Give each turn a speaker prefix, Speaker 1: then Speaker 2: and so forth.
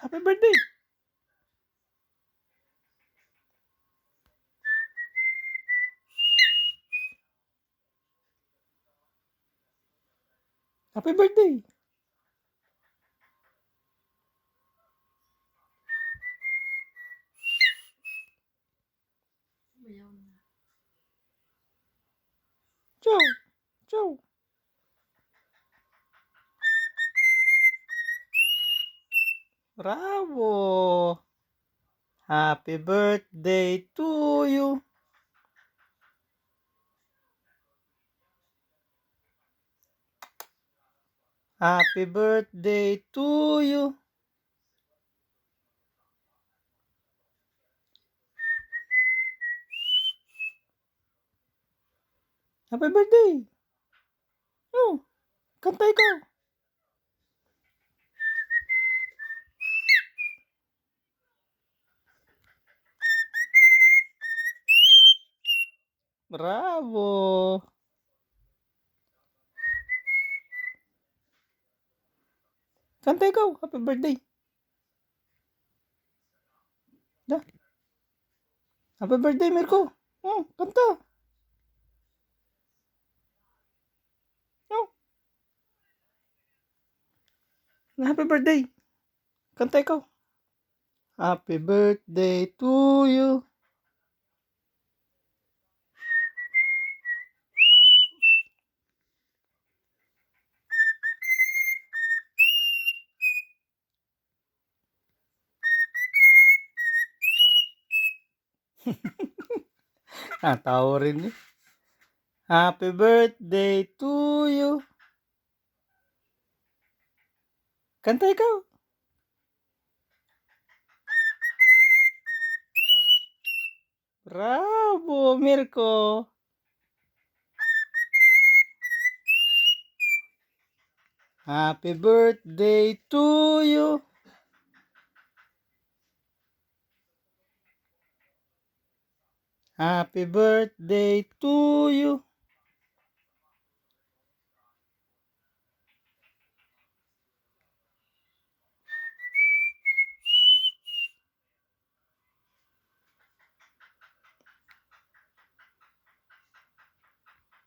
Speaker 1: Happy birthday! Happy birthday! Ciao! Ciao! Bravo! Happy birthday to you! Happy birthday to you! Happy birthday! Oh, kanta ikaw! Bravo! Kanta ikaw! Happy birthday! Da. Happy birthday, Mirko! Oh, kanta! Oh, happy birthday! Kanta ikaw! Happy birthday to you! Tawa rin eh. Happy birthday to you! Kanta ikaw! Bravo, Mirko! Happy birthday to you! Happy birthday to you!